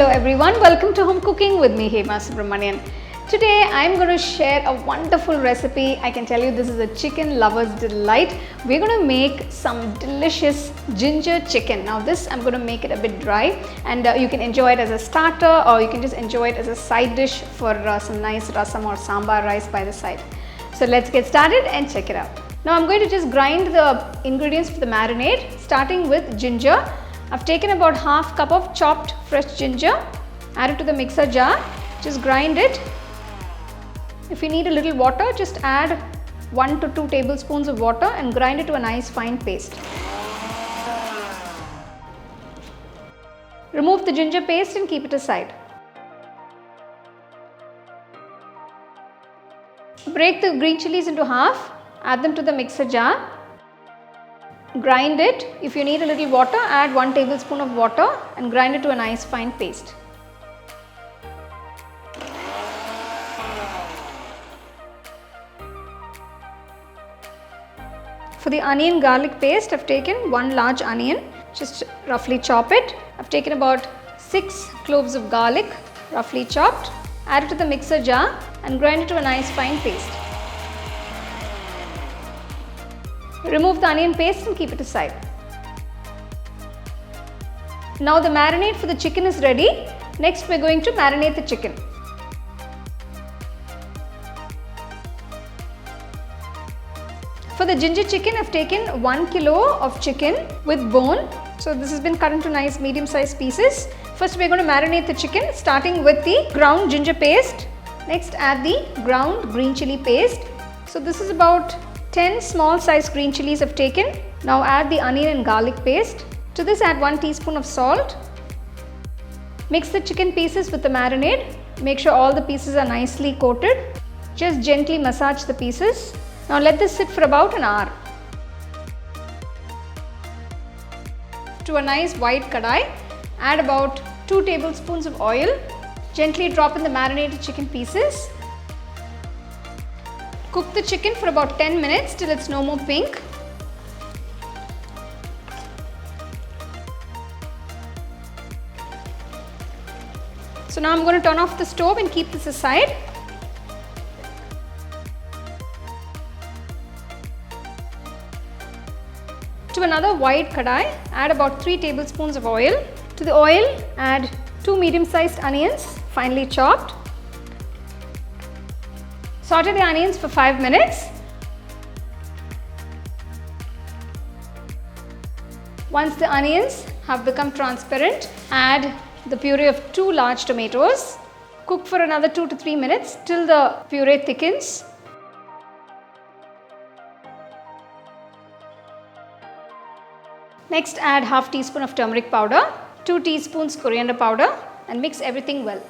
Hello everyone, welcome to Home Cooking with me, Hema Subramanian. Today I am going to share a wonderful recipe. I can tell you this is a chicken lover's delight. We're going to make some delicious ginger chicken. Now this I'm going to make it a bit dry, and you can enjoy it as a starter, or you can just enjoy it as a side dish for some nice rasam or sambar rice by the side. So let's get started and check it out. Now I'm going to just grind the ingredients for the marinade, starting with ginger. I've taken about half cup of chopped fresh ginger, add it to the mixer jar, just grind it. If you need a little water, just add 1 to 2 tablespoons of water and grind it to a nice fine paste. Remove the ginger paste and keep it aside. Break the green chilies into half, add them to the mixer jar. Grind it. If you need a little water, add 1 tablespoon of water and grind it to a nice fine paste. For the onion garlic paste, I've taken 1 large onion, just roughly chop it. I've taken about 6 cloves of garlic, roughly chopped. Add it to the mixer jar and grind it to a nice fine paste. Remove the onion paste and keep it aside. Now the marinade for the chicken is ready. Next we're going to marinate the chicken. For the ginger chicken, I've taken 1 kilo of chicken with bone. So this has been cut into nice medium sized pieces. First we're going to marinate the chicken, starting with the ground ginger paste. Next add the ground green chilli paste. So this is about 10 small sized green chilies I've taken. Now add the onion and garlic paste. To this add 1 teaspoon of salt. Mix the chicken pieces with the marinade. Make sure all the pieces are nicely coated. Just gently massage the pieces. Now let this sit for about an hour. To a nice white kadai, add about 2 tablespoons of oil. Gently drop in the marinated chicken pieces. Cook the chicken for about 10 minutes till it's no more pink. So now I'm going to turn off the stove and keep this aside. To another wide kadai, add about 3 tablespoons of oil. To the oil, add 2 medium-sized onions, finely chopped. Saute the onions for 5 minutes. Once the onions have become transparent, add the puree of 2 large tomatoes. Cook for another 2 to 3 minutes till the puree thickens. Next add half teaspoon of turmeric powder, 2 teaspoons coriander powder, and mix everything well.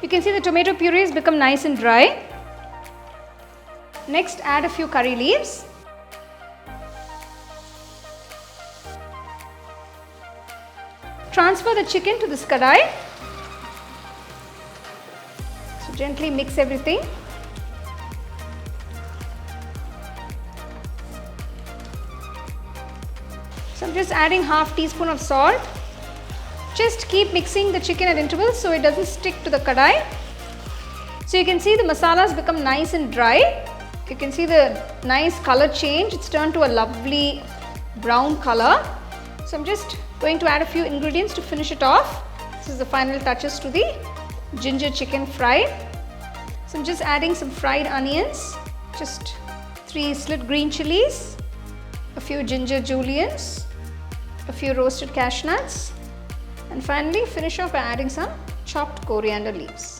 You can see the tomato puree has become nice and dry. Next add a few curry leaves. Transfer the chicken to this kadai. So gently mix everything. So I'm just adding half teaspoon of salt. Just keep mixing the chicken at intervals so it doesn't stick to the kadai. So you can see the masala has become nice and dry. You can see the nice color change. It's turned to a lovely brown color. So I'm just going to add a few ingredients to finish it off. This is the final touches to the ginger chicken fry. So I'm just adding some fried onions, just 3 slit green chilies, a few ginger juliennes, a few roasted cashew nuts, and finally finish off by adding some chopped coriander leaves.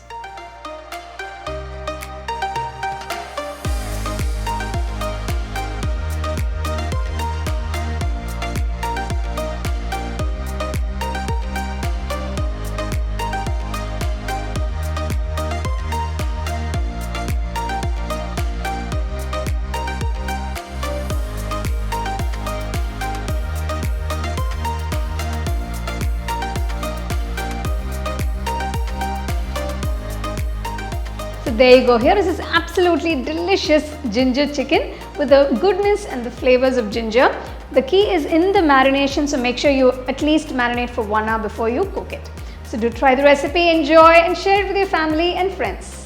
There you go. Here is this absolutely delicious ginger chicken with the goodness and the flavors of ginger. The key is in the marination, so make sure you at least marinate for 1 hour before you cook it. So do try the recipe, enjoy and share it with your family and friends.